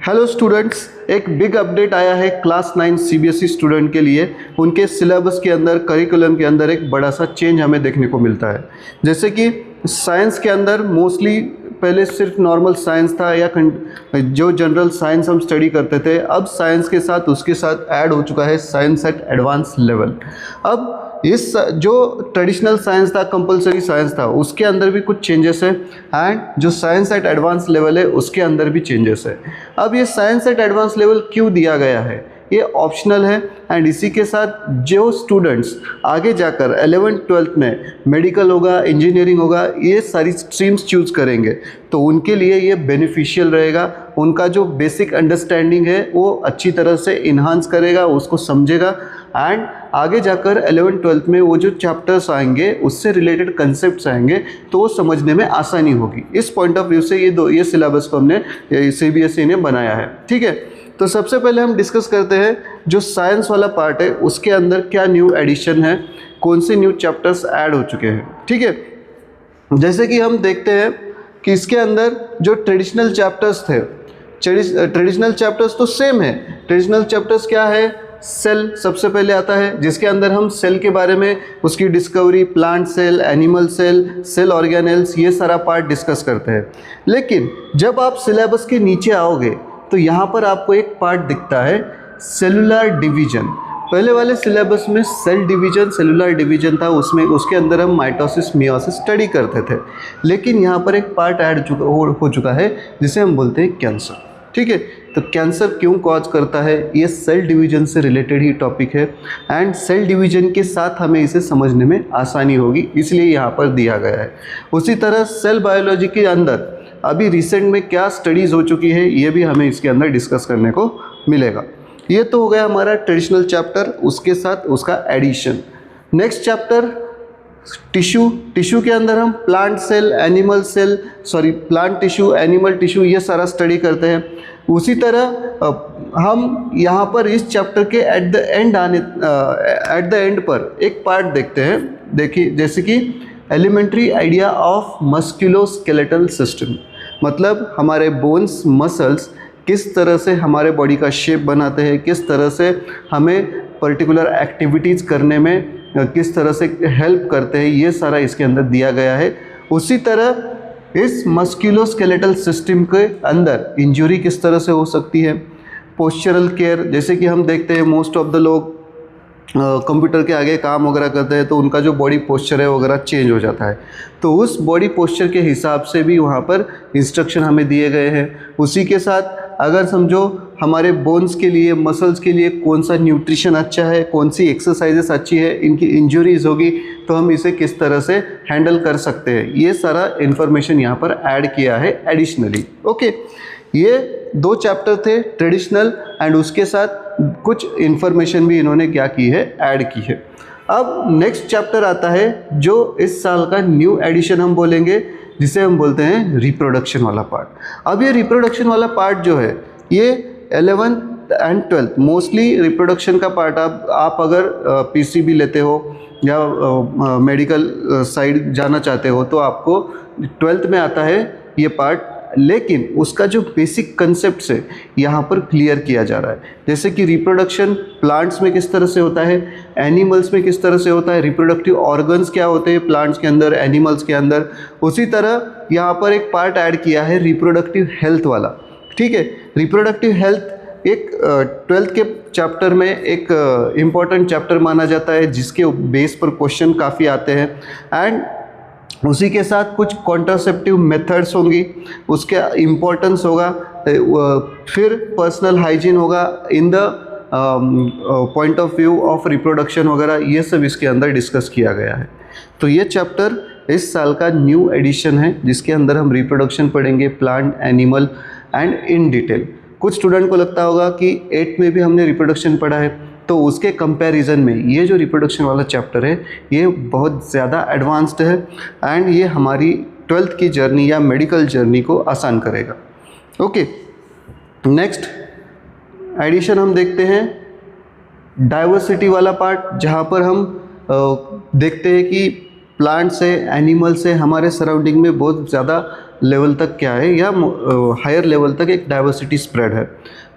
Hello students, एक big update आया है क्लास 9 सीबीएसई स्टूडेंट के लिए। उनके सिलेबस के अंदर, करिकुलम के अंदर एक बड़ा सा चेंज हमें देखने को मिलता है। जैसे कि साइंस के अंदर मोस्टली पहले सिर्फ नॉर्मल साइंस था या जो जनरल साइंस हम स्टडी करते थे, अब साइंस के साथ उसके साथ ऐड हो चुका है साइंस एट एडवांस लेवल। अब इस जो ट्रेडिशनल साइंस था, कंपलसरी साइंस था, उसके अंदर भी कुछ चेंजेस है एंड जो साइंस एट एडवांस लेवल है उसके अंदर भी चेंजेस है। अब ये साइंस एट एडवांस लेवल क्यों दिया गया है? ये ऑप्शनल है एंड इसी के साथ जो स्टूडेंट्स आगे जाकर 11th-12th में मेडिकल होगा, इंजीनियरिंग होगा, ये सारी स्ट्रीम्स चूज़ करेंगे तो उनके लिए ये बेनिफिशियल रहेगा। उनका जो बेसिक अंडरस्टैंडिंग है वो अच्छी तरह से इन्हांस करेगा, उसको समझेगा एंड आगे जाकर 11th-12th में वो जो चैप्टर्स आएंगे उससे रिलेटेड कंसेप्ट्स आएंगे तो वो समझने में आसानी होगी। इस पॉइंट ऑफ व्यू से ये सिलेबस को हमने सीबीएसई ने बनाया है। ठीक है, तो सबसे पहले हम डिस्कस करते हैं जो साइंस वाला पार्ट है उसके अंदर क्या न्यू एडिशन है, कौन से न्यू चैप्टर्स ऐड हो चुके हैं। ठीक है, जैसे कि हम देखते हैं कि इसके अंदर जो ट्रेडिशनल चैप्टर्स थे, ट्रेडिशनल चैप्टर्स तो सेम है। ट्रेडिशनल चैप्टर्स क्या है? सेल सबसे पहले आता है, जिसके अंदर हम सेल के बारे में, उसकी discovery, plant cell, animal cell, cell organelles, ये सारा पार्ट डिस्कस करते हैं। लेकिन जब आप सिलेबस के नीचे आओगे तो यहाँ पर आपको एक पार्ट दिखता है सेलुलर डिवीजन। पहले वाले सिलेबस में सेल डिवीजन, सेलुलर डिवीजन था, उसमें उसके अंदर हम माइटोसिस, मियोसिस स्टडी करते थे। लेकिन यहाँ पर एक पार्ट ऐड हो चुका है जिसे हम बोलते हैं कैंसर। ठीक है, तो कैंसर क्यों कॉज करता है? ये सेल डिवीजन से रिलेटेड ही टॉपिक है एंड सेल डिवीजन के साथ हमें इसे समझने में आसानी होगी, इसलिए यहाँ पर दिया गया है। उसी तरह सेल बायोलॉजी के अंदर अभी रिसेंट में क्या स्टडीज़ हो चुकी है ये भी हमें इसके अंदर डिस्कस करने को मिलेगा। ये तो हो गया हमारा ट्रेडिशनल चैप्टर, उसके साथ उसका edition. Next chapter tissue. Tissue के अंदर हम plant cell, animal cell, plant tissue, animal tissue, ये सारा स्टडी करते हैं। उसी तरह हम यहाँ पर इस चैप्टर के एट द एंड पर एक पार्ट देखते हैं। देखिए, जैसे कि elementary idea of musculoskeletal system, मतलब हमारे बोन्स, मसल्स किस तरह से हमारे बॉडी का शेप बनाते हैं, किस तरह से हमें पर्टिकुलर एक्टिविटीज़ करने में किस तरह से हेल्प करते हैं, ये सारा इसके अंदर दिया गया है। उसी तरह इस मस्कुलोस्केलेटल सिस्टम के अंदर इंजरी किस तरह से हो सकती है, पोस्चरल केयर, जैसे कि हम देखते हैं मोस्ट ऑफ द लोग कंप्यूटर के आगे काम वगैरह करते हैं तो उनका जो बॉडी पोस्चर है वगैरह चेंज हो जाता है, तो उस बॉडी पोस्चर के हिसाब से भी वहाँ पर इंस्ट्रक्शन हमें दिए गए हैं। उसी के साथ अगर समझो हमारे बोन्स के लिए, मसल्स के लिए कौन सा न्यूट्रिशन अच्छा है, कौन सी एक्सरसाइजेस अच्छी है, इनकी इंजरीज होगी तो हम इसे किस तरह से हैंडल कर सकते हैं, ये सारा इन्फॉर्मेशन यहाँ पर ऐड किया है एडिशनली। ओके, ये दो चैप्टर थे ट्रेडिशनल एंड उसके साथ कुछ इन्फॉर्मेशन भी इन्होंने क्या की है, ऐड की है। अब नेक्स्ट चैप्टर आता है जो इस साल का न्यू एडिशन हम बोलेंगे, जिसे हम बोलते हैं रिप्रोडक्शन वाला पार्ट। अब ये रिप्रोडक्शन वाला पार्ट जो है ये 11th and 12th mostly reproduction का पार्ट आप अगर पीसीबी लेते हो या मेडिकल साइड जाना चाहते हो तो आपको 12th में आता है ये पार्ट। लेकिन उसका जो बेसिक कंसेप्ट है यहाँ पर क्लियर किया जा रहा है, जैसे कि रिप्रोडक्शन प्लांट्स में किस तरह से होता है, एनिमल्स में किस तरह से होता है, रिप्रोडक्टिव ऑर्गन्स क्या होते हैं प्लांट्स के अंदर, एनिमल्स के अंदर। उसी तरह यहाँ पर एक पार्ट ऐड किया है रिप्रोडक्टिव हेल्थ वाला। ठीक है, रिप्रोडक्टिव हेल्थ एक 12th के चैप्टर में एक इम्पॉर्टेंट चैप्टर माना जाता है, जिसके बेस पर क्वेश्चन काफ़ी आते हैं एंड उसी के साथ कुछ कॉन्ट्रासेप्टिव मेथड्स होंगी, उसका इम्पोर्टेंस होगा, फिर पर्सनल हाइजीन होगा in the point of view of reproduction वगैरह, ये सब इसके अंदर डिस्कस किया गया है। तो ये चैप्टर इस साल का न्यू एडिशन है जिसके अंदर हम रिप्रोडक्शन पढ़ेंगे, plant, animal and in detail. कुछ स्टूडेंट को लगता होगा कि 8th में भी हमने रिप्रोडक्शन पढ़ा है, तो उसके कंपैरिजन में ये जो रिप्रोडक्शन वाला चैप्टर है ये बहुत ज़्यादा एडवांस्ड है एंड ये हमारी 12th की जर्नी या मेडिकल जर्नी को आसान करेगा। ओके, नेक्स्ट एडिशन हम देखते हैं डाइवर्सिटी वाला पार्ट, जहाँ पर हम देखते हैं कि प्लांट्स है, एनिमल्स है, हमारे सराउंडिंग में बहुत ज़्यादा लेवल तक क्या है या हायर लेवल तक एक डाइवर्सिटी स्प्रेड है।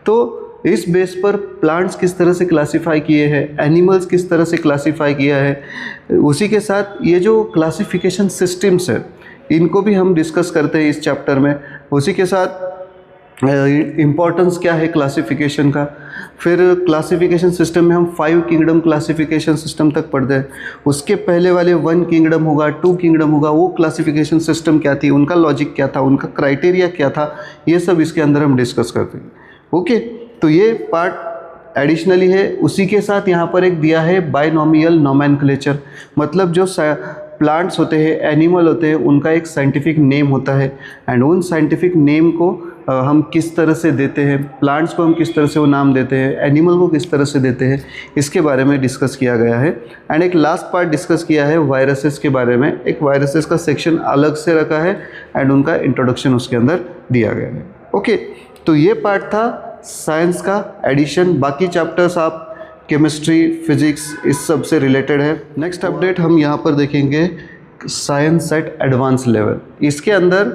तो इस बेस पर प्लांट्स किस तरह से क्लासिफाई किए हैं, एनिमल्स किस तरह से क्लासिफाई किया है, उसी के साथ ये जो क्लासिफिकेशन सिस्टम्स है इनको भी हम डिस्कस करते हैं इस चैप्टर में। उसी के साथ इम्पोर्टेंस क्या है क्लासिफिकेशन का। फिर क्लासिफिकेशन सिस्टम में हम 5 किंगडम क्लासिफिकेशन सिस्टम तक पढ़ते हैं। उसके पहले वाले 1 किंगडम होगा, 2 किंगडम होगा, वो क्लासिफिकेशन सिस्टम क्या थी, उनका लॉजिक क्या था, उनका क्राइटेरिया क्या था, ये सब इसके अंदर हम डिस्कस करते हैं। ओके, तो ये पार्ट एडिशनली है। उसी के साथ यहाँ पर एक दिया है बाइनोमियल नोमेनक्लेचर, मतलब जो प्लांट्स होते हैं, एनिमल होते हैं, उनका एक साइंटिफिक नेम होता है एंड उन साइंटिफिक नेम को हम किस तरह से देते हैं, प्लांट्स को हम किस तरह से वो नाम देते हैं, एनिमल को किस तरह से देते हैं, इसके बारे में डिस्कस किया गया है। एंड एक लास्ट पार्ट डिस्कस किया है वायरसेस के बारे में। एक वायरसेस का सेक्शन अलग से रखा है एंड उनका इंट्रोडक्शन उसके अंदर दिया गया है। ओके, तो ये पार्ट था साइंस का एडिशन। बाकी चैप्टर्स आप केमिस्ट्री, फिजिक्स इस सब से रिलेटेड है। नेक्स्ट अपडेट हम यहाँ पर देखेंगे साइंस एट एडवांस लेवल। इसके अंदर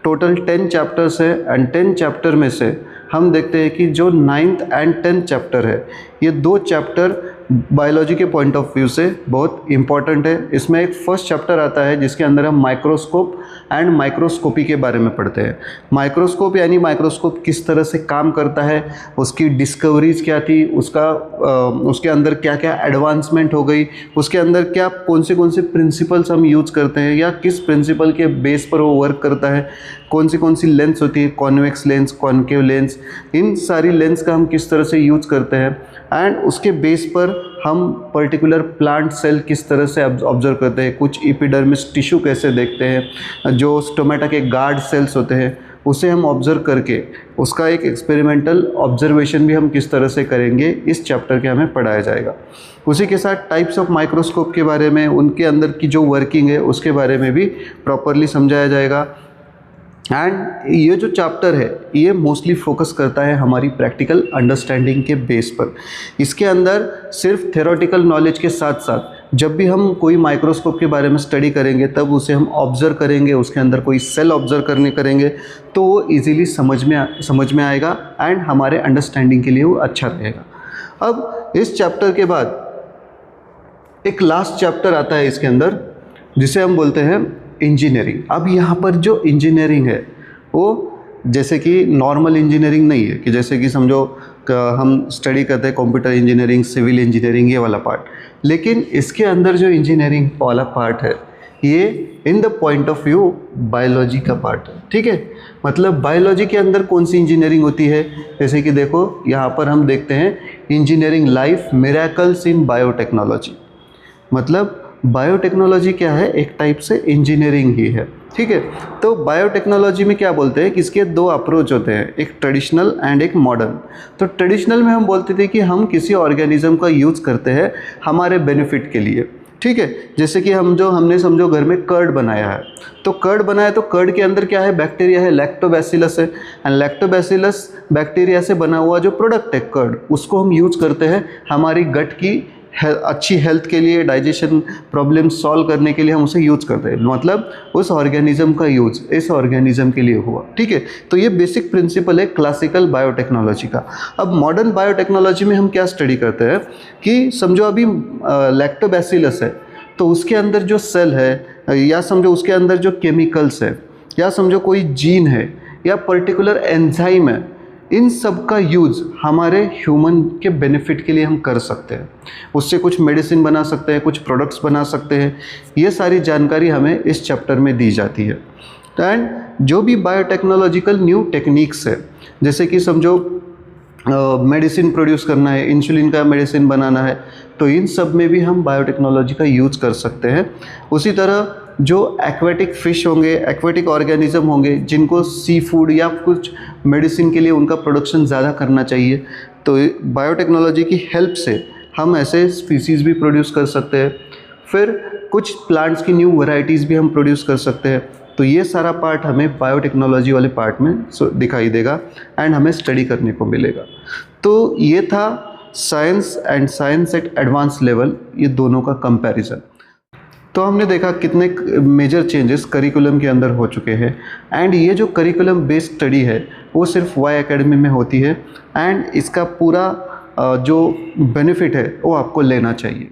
टोटल 10 चैप्टर्स है एंड 10 चैप्टर में से हम देखते हैं कि जो 9th एंड 10th चैप्टर है, ये 2 चैप्टर बायोलॉजी के पॉइंट ऑफ व्यू से बहुत इंपॉर्टेंट है। इसमें एक फर्स्ट चैप्टर आता है जिसके अंदर हम माइक्रोस्कोप एंड माइक्रोस्कोपी के बारे में पढ़ते हैं। माइक्रोस्कोप यानी माइक्रोस्कोप किस तरह से काम करता है, उसकी डिस्कवरीज क्या थी, उसके अंदर क्या क्या एडवांसमेंट हो गई, उसके अंदर क्या कौन से प्रिंसिपल्स हम यूज़ करते हैं या किस प्रिंसिपल के बेस पर वो वर्क करता है, कौन सी लेंस होती है, कॉन्वेक्स लेंस, कॉन्केव लेंस, इन सारी लेंस का हम किस तरह से यूज़ करते हैं एंड उसके बेस पर हम पर्टिकुलर प्लांट सेल किस तरह से ऑब्जर्व करते हैं, कुछ एपिडर्मिस टिश्यू कैसे देखते हैं, जो स्टोमेटा के गार्ड सेल्स होते हैं उसे हम ऑब्जर्व करके उसका एक एक्सपेरिमेंटल ऑब्जर्वेशन भी हम किस तरह से करेंगे, इस चैप्टर के हमें पढ़ाया जाएगा। उसी के साथ टाइप्स ऑफ माइक्रोस्कोप के बारे में, उनके अंदर की जो वर्किंग है उसके बारे में भी प्रॉपरली समझाया जाएगा। एंड ये जो चैप्टर है ये मोस्टली फोकस करता है हमारी प्रैक्टिकल अंडरस्टैंडिंग के बेस पर। इसके अंदर सिर्फ थ्योरेटिकल नॉलेज के साथ साथ जब भी हम कोई माइक्रोस्कोप के बारे में स्टडी करेंगे तब उसे हम ऑब्जर्व करेंगे, उसके अंदर कोई सेल ऑब्जर्व करेंगे तो वो ईजिली समझ में आएगा एंड हमारे अंडरस्टैंडिंग के लिए वो अच्छा रहेगा। अब इस चैप्टर के बाद एक लास्ट चैप्टर आता है इसके अंदर जिसे हम बोलते हैं इंजीनियरिंग। अब यहाँ पर जो इंजीनियरिंग है वो जैसे कि नॉर्मल इंजीनियरिंग नहीं है कि जैसे कि समझो हम स्टडी करते हैं कंप्यूटर इंजीनियरिंग, सिविल इंजीनियरिंग, ये वाला पार्ट, लेकिन इसके अंदर जो इंजीनियरिंग वाला पार्ट है ये in the point of view biology का पार्ट है। ठीक है, मतलब बायोलॉजी के अंदर कौन सी इंजीनियरिंग होती है, जैसे कि देखो यहाँ पर हम देखते हैं इंजीनियरिंग लाइफ मिरेकल्स इन बायोटेक्नोलॉजी। मतलब बायोटेक्नोलॉजी क्या है, एक टाइप से इंजीनियरिंग ही है। ठीक है, तो बायोटेक्नोलॉजी में क्या बोलते हैं कि इसके 2 अप्रोच होते हैं, एक ट्रेडिशनल एंड एक मॉडर्न। तो ट्रेडिशनल में हम बोलते थे कि हम किसी ऑर्गेनिज्म का यूज़ करते हैं हमारे बेनिफिट के लिए। ठीक है, जैसे कि हमने समझो घर में कर्ड बनाया है, तो कर्ड के अंदर क्या है, बैक्टीरिया है, लैक्टोबैसिलस है एंड लैक्टोबैसिलस बैक्टीरिया से बना हुआ जो प्रोडक्ट है कर्ड, उसको हम यूज़ करते हैं हमारी गट की अच्छी हेल्थ के लिए, डाइजेशन प्रॉब्लम सॉल्व करने के लिए हम उसे यूज़ करते हैं। मतलब उस ऑर्गेनिज्म का यूज़ इस ऑर्गेनिज्म के लिए हुआ। ठीक है, तो ये बेसिक प्रिंसिपल है क्लासिकल बायोटेक्नोलॉजी का। अब मॉडर्न बायोटेक्नोलॉजी में हम क्या स्टडी करते हैं कि समझो अभी लैक्टोबैसिलस है तो उसके अंदर जो सेल है या समझो उसके अंदर जो केमिकल्स है या समझो कोई जीन है या पर्टिकुलर एंजाइम है, इन सब का यूज़ हमारे ह्यूमन के बेनिफिट के लिए हम कर सकते हैं। उससे कुछ मेडिसिन बना सकते हैं, कुछ प्रोडक्ट्स बना सकते हैं। ये सारी जानकारी हमें इस चैप्टर में दी जाती है। एंड जो भी बायोटेक्नोलॉजिकल न्यू टेक्निक्स है, जैसे कि समझो मेडिसिन प्रोड्यूस करना है, इंसुलिन का मेडिसिन बनाना है, तो इन सब में भी हम बायोटेक्नोलॉजी का यूज़ कर सकते हैं। उसी तरह जो एक्वेटिक फ़िश होंगे, एक्वेटिक ऑर्गेनिज्म होंगे जिनको सी फूड या कुछ मेडिसिन के लिए उनका प्रोडक्शन ज़्यादा करना चाहिए, तो बायोटेक्नोलॉजी की हेल्प से हम ऐसे स्पीसीज़ भी प्रोड्यूस कर सकते हैं। फिर कुछ प्लांट्स की न्यू वैरायटीज़ भी हम प्रोड्यूस कर सकते हैं। तो ये सारा पार्ट हमें बायोटेक्नोलॉजी वाले पार्ट में दिखाई देगा एंड हमें स्टडी करने को मिलेगा। तो ये था science and science at advance level, ये दोनों का कंपैरिजन। तो हमने देखा कितने मेजर चेंजेस करिकुलम के अंदर हो चुके हैं। एंड ये जो करिकुलम बेस्ड स्टडी है वो सिर्फ वाई एकेडमी में होती है, एंड इसका पूरा जो बेनिफिट है वो आपको लेना चाहिए।